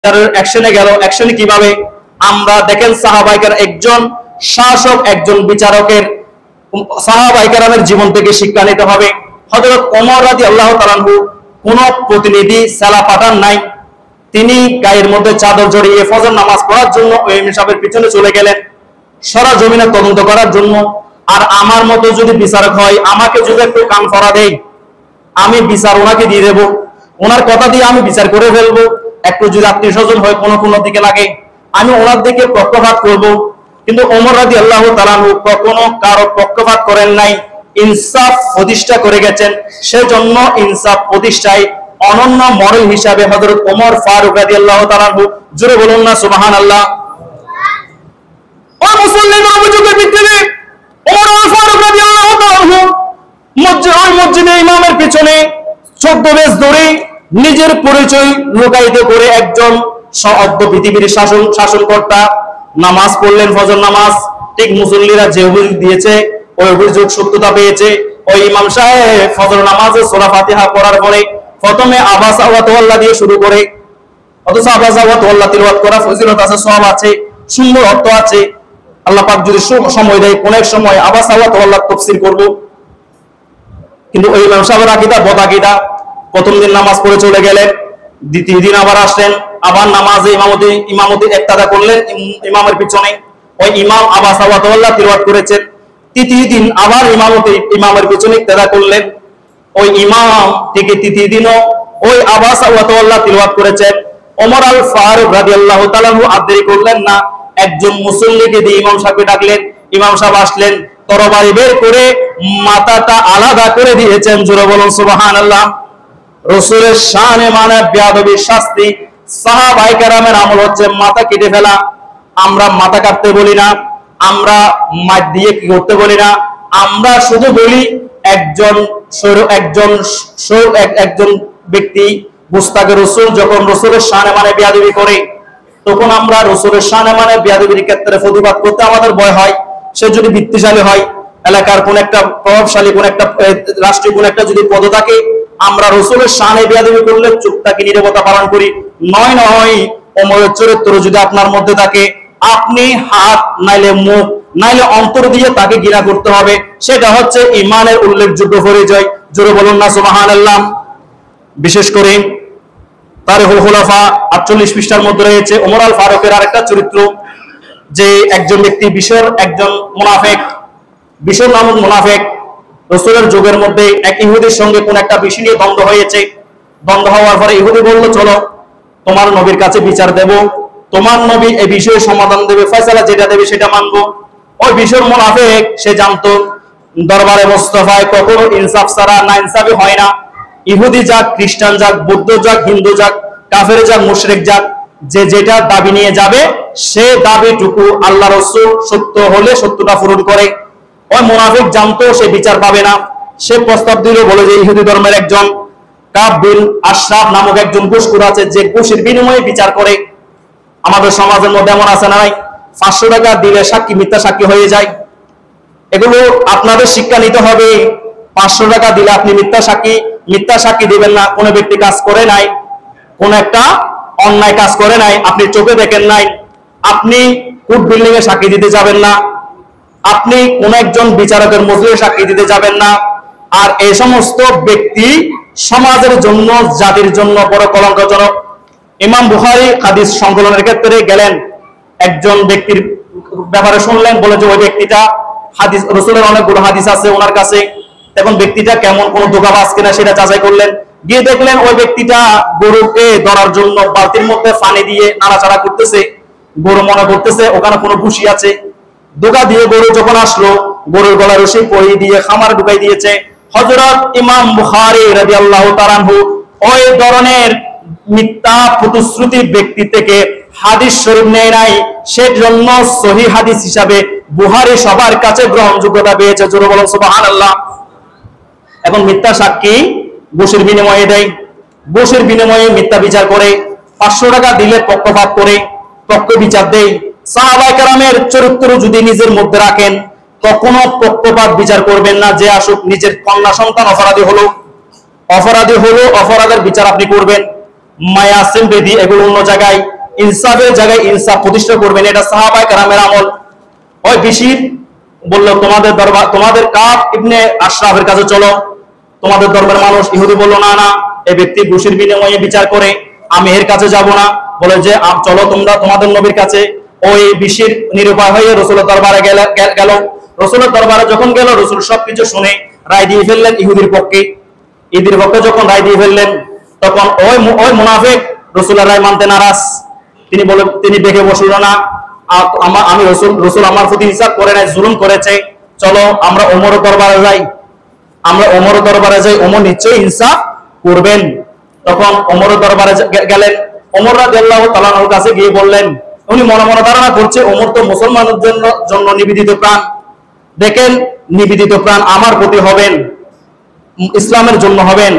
Terror অ্যাকশনে গেল। অ্যাকশনে কিভাবে? আমরা দেখেন সাহাবায়ে একজন শাসক, একজন বিচারকের সাহাবায়ে কেরামের জীবন থেকে শিক্ষা নিতে হবে। হযরত ওমর রাদিয়াল্লাহু তাআলা আনহু কোন প্রতিনিধি সালা পাঠান নাই, তিনি গায়ের মধ্যে চাদর জড়িয়ে ফজর নামাজ পড়ার জন্য ওই ইমাম সাহেবের পিছনে চলে গেলেন সারা জমিনে তদন্ত করার জন্য। আর আমার মতো যদি বিচারক হয়, আমাকে যদি একটু কান ফরা দেয়, আমি বিচার ওনাকে দিয়ে দেবো, ওনার কথা দিয়ে আমি বিচার করে ফেলবো। একটু যদি আত্মীয় স্বজন হয় কোনো দিকে লাগে, আমি ওনার দিকে পক্ষপাত করব। কিন্তু ওমর রাদিয়াল্লাহু তাআলা আনহু কখনো কারো পক্ষপাত করেন নাই, ইনসাফ প্রতিষ্ঠা করে গেছেন। সেজন্য ইনসাফ প্রতিষ্ঠায় অনন্য মডেল হিসাবে হযরত ওমর ফারুক রাদিয়াল্লাহু তাআলা আনহু, জোরে বলুন না সুবহানাল্লাহ। ও মুসলিম অভিযোগের ভিত্তিতে ওমর ফারুক রাদিয়াল্লাহু তাআলা আনহু মসজিদে ইমামের পিছনে 14 বেজ ধরে নিজের পরিচয় লুকায়িত করে একজন সদ্য পৃথিবীর শাসনকর্তা নামাজ পড়লেন, ফজর নামাজ। ঠিক মুসল্লিরা যে অভিযোগ দিয়েছে ওই অভিযোগ সত্যতা পেয়েছে। ওই ইমাম সাহেব ফজর নামাজে সূরা ফাতিহা পড়ার পরে প্রথমে আবাসা ওয়া তাওয়াল্লা দিয়ে শুরু করে, অথচ আবাসা ওয়া তাওয়াল্লা তিলাওয়াত করা ফজিলত আছে, সওয়াব আছে, সুন্দর অর্থ আছে। আল্লাহ পাক যদি সময় দেয় কোন এক সময় আবাসা ওয়া তাওয়াল্লা তাফসীর করব। কিন্তু ওই ইমাম সাহেবের আকীদা বদাকিদা, প্রথম দিন নামাজ পড়ে চলে গেলেন, দ্বিতীয় দিন আবার আসলেন, আবার নামাজে ইমামতি ইক্তাদা করলেন ইমামের পিছনে। ওই ইমাম আবাসা ওয়া তাওয়াল্লা তিলাওয়াত করেছেন। তৃতীয় দিন আবার ইমামের পিছনে ইক্তাদা করলেন। ওই ইমাম থেকে তৃতীয় দিনও ওই আবাসা ওয়া তাওয়াল্লা তিলাওয়াত করেছেন। ওমর আল ফারুক রাদিয়াল্লাহু তাআলা আর দেরি করলেন না, একজন মুসল্লিকে দিয়ে ইমাম সাহেবকে ডাকলেন। ইমাম সাহেব আসলেন, তরবারি বের করে মাথাটা আলাদা করে দিয়েছেন। জোরে বলুন সুবহানাল্লাহ। রাসূলের শানে মানে বেয়াদবির শাস্তি। সাহাবায়ে কেরামের আমল হচ্ছে মাথা কেটে ফেলা। আমরা মাথা কাটতে বলি না, আমরা মাথা দিয়ে কি করতে বলি না, আমরা শুধু বলি একজন ব্যক্তি মুস্তাকে রাসূল যখন রাসূলের শানে মানে বেয়াদবি করে, তখন আমরা রাসূলের শানে মানে বেয়াদবির ক্ষেত্রে প্রতিবাদ করতে আমাদের ভয় হয়। সে যদি বৃত্তিশালী হয়, এলাকার কোন একটা প্রভাবশালী কোন একটা রাষ্ট্রীয় কোন একটা যদি পদ থাকে, আমরা রাসূলের শানে বেয়াদবি করলে চুপটাকে নীরবতা পালন করি। নয় ওমরের চরিত্র যদি আপনার মধ্যে থাকে, আপনি হাত নাইলে মুখ নাইলে অন্তর দিয়ে তাকে ঘৃণা করতে হবে। সেটা হচ্ছে ঈমানের উল্লেখযোগ্য পরিচয়। জোরে বলুন না সুবহানাল্লাহ। বিশেষ করে তারিখুল খুলাফা 48 পৃষ্ঠার মধ্যে রয়েছে ওমর আল ফারুকের আরেকটা চরিত্র, যে একজন ব্যক্তি বিশর, একজন মুনাফিক, বিশর নামক মুনাফিক। রাসূলের যুগের মধ্যে এক ইহুদির সঙ্গে কোন একটা বিষয় নিয়ে দ্বন্দ্ব হয়েছে। দ্বন্দ্ব হওয়ার পরে ইহুদি বলল, চলো তোমার নবীর কাছে বিচার দেব, তোমার নবী এই বিষয়ে সমাধান দেবে, ফয়সালা যেটা দেবে সেটা মানবো। ওই বিশর মুনাফিক সে জানতো দরবারে মুস্তাফায় কখনো ইনসাফ ছাড়া না ইনসাফি হয় না। ইহুদি যাক, খ্রিস্টান যাক, বৌদ্ধ যাক, হিন্দু যাক, কাফের যাক, মুশরিক যাক, যে যেটা দাবি নিয়ে যাবে সে দাবিটুকু আল্লাহ রাসূল সত্য হলে সত্যটা পূরণ করে। ওই মুনাফিক জানতো সে বিচার পাবে না। সে প্রস্তাব দিল, বলে যে ইহুদি ধর্মের একজন কাব বিন আশরাফ নামক একজন ঘুষখোর আছে, যে ঘুষের বিনিময়ে বিচার করে। আমাদের সমাজের মধ্যে এমন আছে না নাই? 500 টাকা দিলে সাক্ষী মিথ্যা সাক্ষী হয়ে যায়। এগুলো আপনাদের শিক্ষা নিতে হবে। 500 টাকা দিলে আপনি মিথ্যা সাক্ষী দিবেন না। কোন ব্যক্তি কাজ করে নাই, কোন একটা অন্যায় কাজ করে নাই, আপনি চোখে দেখেন নাই, আপনি কোর্ট বিল্ডিং এ সাক্ষী দিতে যাবেন না, আপনি কোন একজন বিচারকের মজলিসে সাক্ষী দিতে যাবেন না। আর এই সমস্ত ব্যক্তি সমাজের জন্য, জাতির জন্য বড় কলঙ্কজনক। ইমাম বুখারী হাদিস সংকলনের ক্ষেত্রে গেলেন, একজন ব্যক্তির ব্যাপারে শুনলেন, বলে যে ওই ব্যক্তিটা হাদিস, রাসূলের অনেকগুলো হাদিস আছে ওনার কাছে, এখন ব্যক্তিটা কেমন, কোন ধোঁকাবাজ কিনা সেটা যাচাই করলেন। গিয়ে দেখলেন ওই ব্যক্তিটা গরুকে ধরার জন্য বালতির মধ্যে পানি দিয়ে নাড়াচাড়া করতেছে। গরু মনে করতেছে ওখানে কোনো ভুসি আছে। ধোঁকা দিয়ে গরু যখন আসলো, গরুর গলায় রশি পরিয়ে দিয়ে খামার ঢুকাই দিয়েছে। হযরত ইমাম বুখারী রাদিয়াল্লাহু তাআলা আনহু ওই ধরনের মিথ্যা প্রতিশ্রুতি ব্যক্তি থেকে হাদিস শরীফ নেয় নাই, সেজন্য সহিহ হাদিস হিসাবে বুখারী সবার কাছে গ্রহণযোগ্যতা পেয়েছে। জোরে বলুন সুবহানাল্লাহ। এখন মিথ্যা সাক্ষী ঘুষের বিনিময়ে দেয়, ঘুষের বিনিময়ে মিথ্যা বিচার করে, 500 টাকা দিলে পক্ষপাত করে পক্ষ বিচার দেয়। সাহাবায়ে কেরামের চরিত্র যদি নিজের মধ্যে রাখেন, কখনো পক্ষপাত বিচার করবেন না। যে আসুক, নিজের কন্যা সন্তান অপরাধী হলো, অপরাধের বিচার আপনি করবেন। মায়াসিম বেদি, এগুলো অন্য জায়গায়, ইনসাফের জায়গায় ইনসাফ প্রতিষ্ঠা করবেন, এটা সাহাবায়ে কেরামের আমল। ওই বিশির বলল তোমাদের দরবার, তোমাদের কাব ইবনে আশরাফের কাছে চলো, তোমাদের দরবার মানুষ। ইহুদি বলল না না, এই ব্যক্তি ঘুষের বিনিময়ে বিচার করে, আমি এর কাছে যাব না। বলে যে চলো তোমরা তোমাদের নবীর কাছে। ওই বিশির নিরুপায় হয়ে রসুলের দরবারে গেল। রসুলের দরবারে যখন গেল, রসুল সবকিছু শুনে রায় দিয়ে ফেললেন ইহুদির পক্ষে। ইহুদির পক্ষে যখন রায় দিয়ে ফেললেন, তখন ওই মুনাফিক রসুলের রায় মানতে নারাজ। তিনি দেখে বসল না, আমি রসুল আমার প্রতি হিসাব করে নাই, জুলুম করেছে, চলো আমরা ওমরের দরবারে যাই। আমরা ওমরের দরবারে যাই, ওমর নিশ্চয়ই ইনসাফ করবেন। তখন ওমরের দরবারে গেলেন। ওমর রাদিয়াল্লাহু তাআলা আনহুর কাছে গিয়ে বললেন, উনি মনে মনে ধারণা করছে ওমর তো মুসলমানের জন্য নিবেদিত প্রাণ। দেখেন, নিবেদিত প্রাণ আমার প্রতি হবেন, ইসলামের জন্য হবেন।